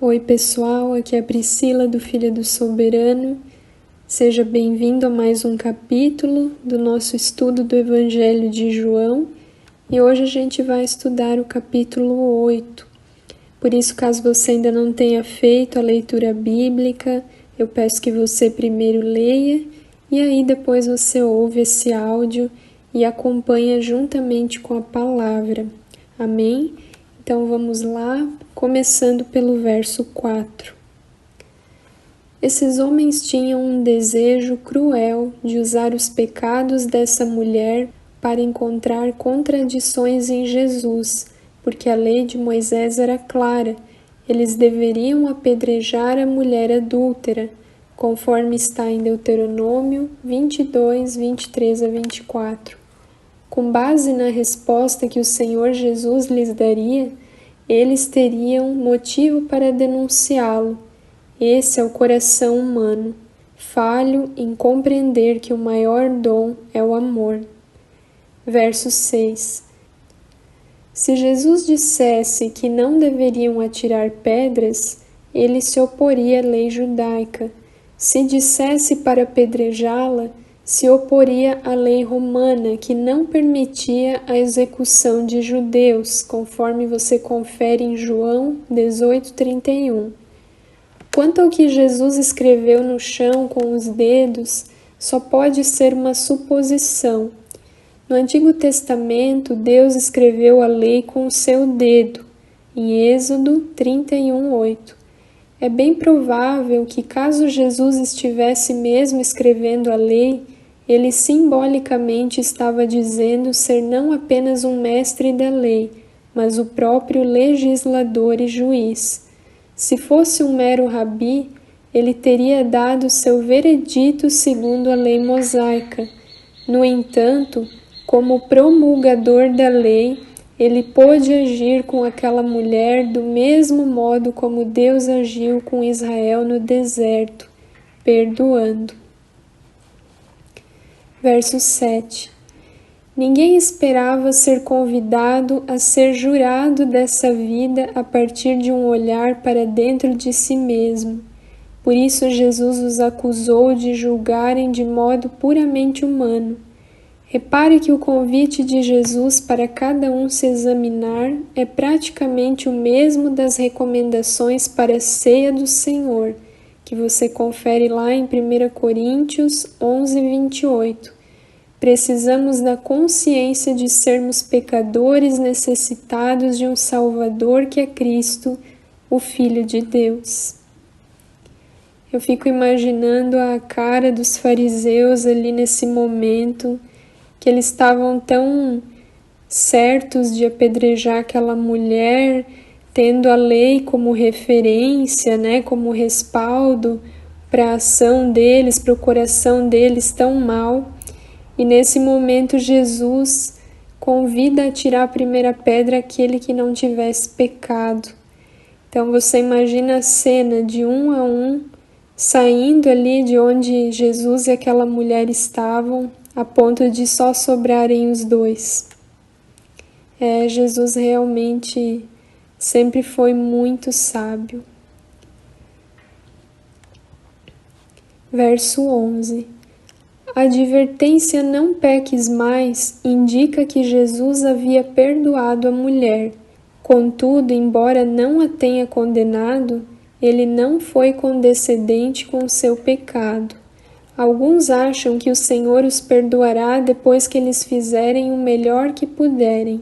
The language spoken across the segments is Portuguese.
Oi pessoal, aqui é a Priscila do Filha do Soberano. Seja bem-vindo a mais um capítulo do nosso estudo do Evangelho de João e hoje a gente vai estudar o capítulo 8. Por isso, caso você ainda não tenha feito a leitura bíblica, eu peço que você primeiro leia e aí depois você ouve esse áudio e acompanha juntamente com a palavra. Amém? Então vamos lá, começando pelo verso 4. Esses homens tinham um desejo cruel de usar os pecados dessa mulher para encontrar contradições em Jesus, porque a lei de Moisés era clara. Eles deveriam apedrejar a mulher adúltera, conforme está em Deuteronômio 22, 23 a 24. Com base na resposta que o Senhor Jesus lhes daria, eles teriam motivo para denunciá-lo. Esse é o coração humano, falho em compreender que o maior dom é o amor. Verso 6. Se Jesus dissesse que não deveriam atirar pedras, ele se oporia à lei judaica. Se dissesse para apedrejá-la, se oporia à lei romana, que não permitia a execução de judeus, conforme você confere em João 18:31. Quanto ao que Jesus escreveu no chão com os dedos, só pode ser uma suposição. No Antigo Testamento, Deus escreveu a lei com o seu dedo, em Êxodo 31:8. É bem provável que, caso Jesus estivesse mesmo escrevendo a lei, ele simbolicamente estava dizendo ser não apenas um mestre da lei, mas o próprio legislador e juiz. Se fosse um mero rabi, ele teria dado seu veredito segundo a lei mosaica. No entanto, como promulgador da lei, ele pôde agir com aquela mulher do mesmo modo como Deus agiu com Israel no deserto, perdoando. Verso 7. Ninguém esperava ser convidado a ser jurado dessa vida a partir de um olhar para dentro de si mesmo. Por isso Jesus os acusou de julgarem de modo puramente humano. Repare que o convite de Jesus para cada um se examinar é praticamente o mesmo das recomendações para a ceia do Senhor, que você confere lá em 1 Coríntios 11:28. Precisamos da consciência de sermos pecadores necessitados de um Salvador que é Cristo, o Filho de Deus. Eu fico imaginando a cara dos fariseus ali nesse momento, que eles estavam tão certos de apedrejar aquela mulher, tendo a lei como referência, né, como respaldo para a ação deles, para o coração deles tão mal. E nesse momento Jesus convida a tirar a primeira pedra aquele que não tivesse pecado. Então você imagina a cena de um a um, saindo ali de onde Jesus e aquela mulher estavam, a ponto de só sobrarem os dois. Jesus realmente sempre foi muito sábio. Verso 11. A advertência "não peques mais" indica que Jesus havia perdoado a mulher. Contudo, embora não a tenha condenado, ele não foi condescendente com o seu pecado. Alguns acham que o Senhor os perdoará depois que eles fizerem o melhor que puderem,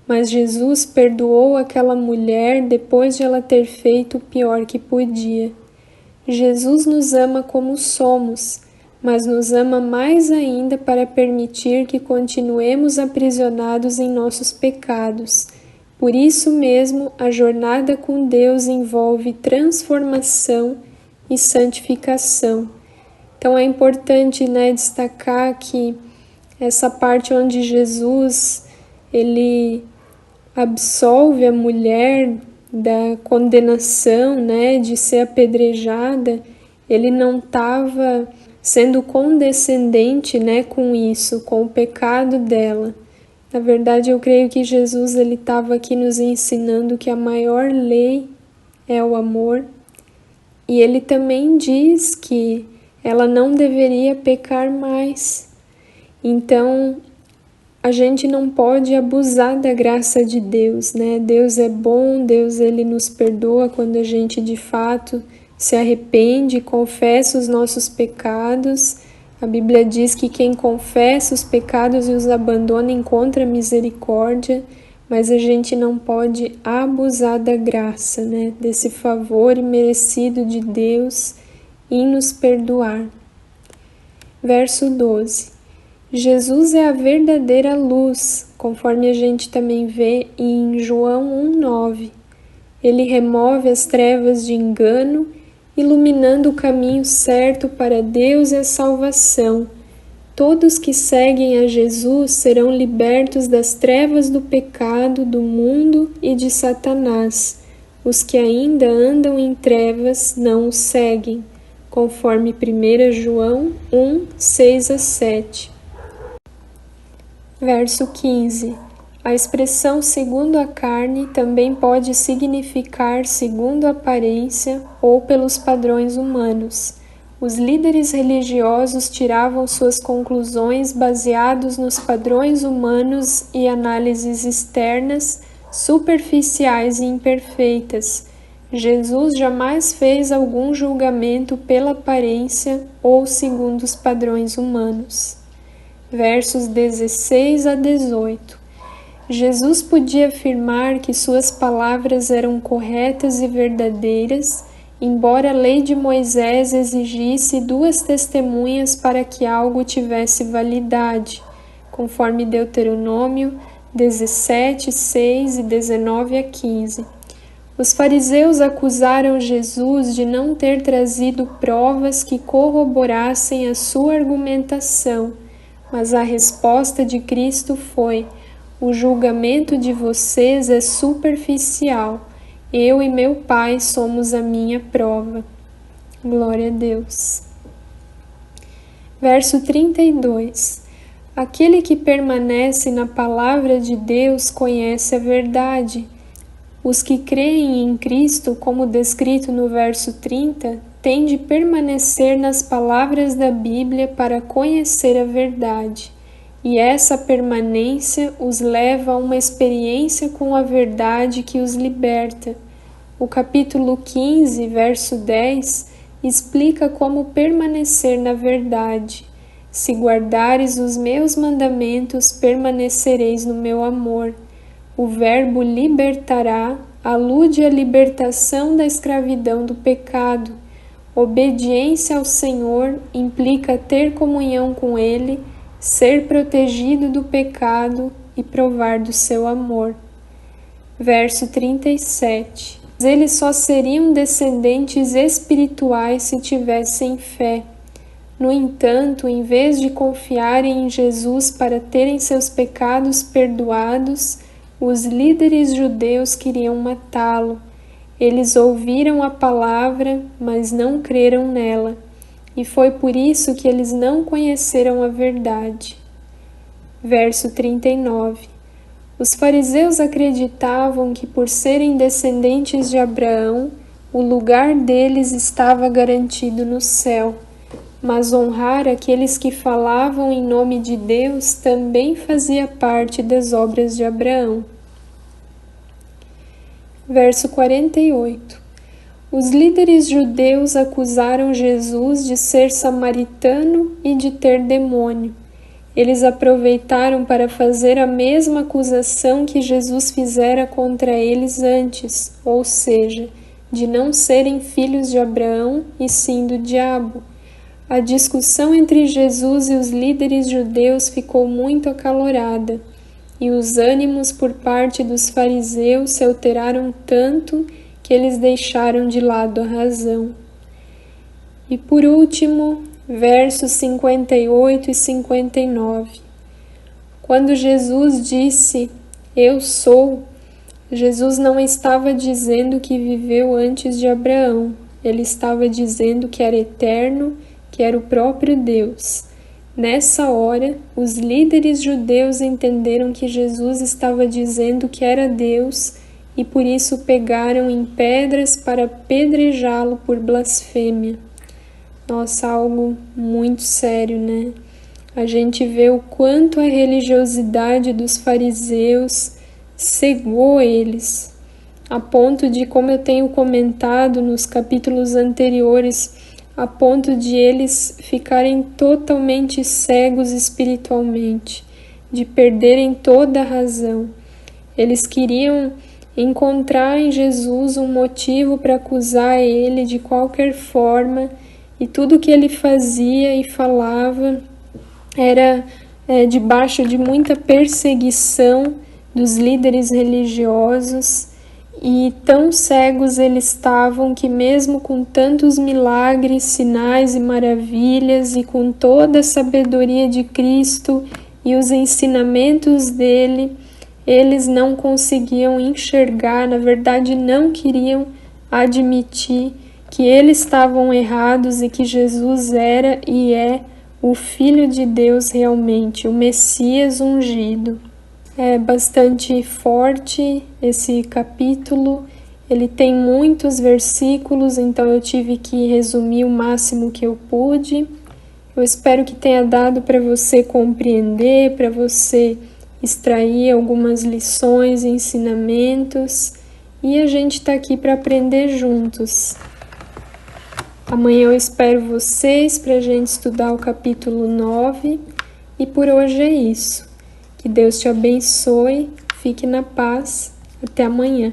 mas Jesus perdoou aquela mulher depois de ela ter feito o pior que podia. Jesus nos ama como somos, mas nos ama mais ainda para permitir que continuemos aprisionados em nossos pecados. Por isso mesmo, a jornada com Deus envolve transformação e santificação. Então é importante, destacar que essa parte onde Jesus ele absolve a mulher da condenação, de ser apedrejada, ele não estava sendo condescendente, com isso, com o pecado dela. Na verdade, eu creio que Jesus ele estava aqui nos ensinando que a maior lei é o amor. E ele também diz que ela não deveria pecar mais. Então, a gente não pode abusar da graça de Deus, né? Deus é bom, Deus ele nos perdoa quando a gente de fato se arrepende, confessa os nossos pecados. A Bíblia diz que quem confessa os pecados e os abandona encontra misericórdia, mas a gente não pode abusar da graça, né? Desse favor imerecido de Deus em nos perdoar. Verso 12. Jesus é a verdadeira luz, conforme a gente também vê em João 1,9. Ele remove as trevas de engano, iluminando o caminho certo para Deus e a salvação. Todos que seguem a Jesus serão libertos das trevas do pecado, do mundo e de Satanás. Os que ainda andam em trevas não o seguem, conforme 1 João 1, 6-7. Verso 15. A expressão segundo a carne também pode significar segundo a aparência ou pelos padrões humanos. Os líderes religiosos tiravam suas conclusões baseados nos padrões humanos e análises externas, superficiais e imperfeitas. Jesus jamais fez algum julgamento pela aparência ou segundo os padrões humanos. Versos 16-18. Jesus podia afirmar que suas palavras eram corretas e verdadeiras, embora a lei de Moisés exigisse 2 testemunhas para que algo tivesse validade, conforme Deuteronômio 17, 6 e 19-15. Os fariseus acusaram Jesus de não ter trazido provas que corroborassem a sua argumentação, mas a resposta de Cristo foi: o julgamento de vocês é superficial. Eu e meu Pai somos a minha prova. Glória a Deus. Verso 32. Aquele que permanece na palavra de Deus conhece a verdade. Os que creem em Cristo, como descrito no verso 30, têm de permanecer nas palavras da Bíblia para conhecer a verdade. E essa permanência os leva a uma experiência com a verdade que os liberta. O capítulo 15, verso 10, explica como permanecer na verdade. Se guardares os meus mandamentos, permanecereis no meu amor. O verbo libertará alude à libertação da escravidão do pecado. Obediência ao Senhor implica ter comunhão com Ele, ser protegido do pecado e provar do seu amor. Verso 37. Eles só seriam descendentes espirituais se tivessem fé. No entanto, em vez de confiarem em Jesus para terem seus pecados perdoados, os líderes judeus queriam matá-lo. Eles ouviram a palavra, mas não creram nela, e foi por isso que eles não conheceram a verdade. Verso 39. Os fariseus acreditavam que, por serem descendentes de Abraão, o lugar deles estava garantido no céu, mas honrar aqueles que falavam em nome de Deus também fazia parte das obras de Abraão. Verso 48. Os líderes judeus acusaram Jesus de ser samaritano e de ter demônio. Eles aproveitaram para fazer a mesma acusação que Jesus fizera contra eles antes, ou seja, de não serem filhos de Abraão e sim do diabo. A discussão entre Jesus e os líderes judeus ficou muito acalorada, e os ânimos por parte dos fariseus se alteraram tanto que eles deixaram de lado a razão. E por último, versos 58 e 59. Quando Jesus disse, "Eu sou", Jesus não estava dizendo que viveu antes de Abraão, ele estava dizendo que era eterno, que era o próprio Deus. Nessa hora, os líderes judeus entenderam que Jesus estava dizendo que era Deus e por isso pegaram em pedras para apedrejá-lo por blasfêmia. Nossa, algo muito sério, né? A gente vê o quanto a religiosidade dos fariseus cegou eles, a ponto de, como eu tenho comentado nos capítulos anteriores, a ponto de eles ficarem totalmente cegos espiritualmente, de perderem toda a razão. Eles queriam encontrar em Jesus um motivo para acusar ele de qualquer forma, e tudo que ele fazia e falava era debaixo de muita perseguição dos líderes religiosos, e tão cegos eles estavam que mesmo com tantos milagres, sinais e maravilhas e com toda a sabedoria de Cristo e os ensinamentos dele, eles não conseguiam enxergar, na verdade não queriam admitir que eles estavam errados e que Jesus era e é o Filho de Deus realmente, o Messias ungido. É bastante forte esse capítulo, ele tem muitos versículos, então eu tive que resumir o máximo que eu pude. Eu espero que tenha dado para você compreender, para você extrair algumas lições e ensinamentos, e a gente está aqui para aprender juntos. Amanhã eu espero vocês para a gente estudar o capítulo 9, e por hoje é isso. Que Deus te abençoe, fique na paz, até amanhã.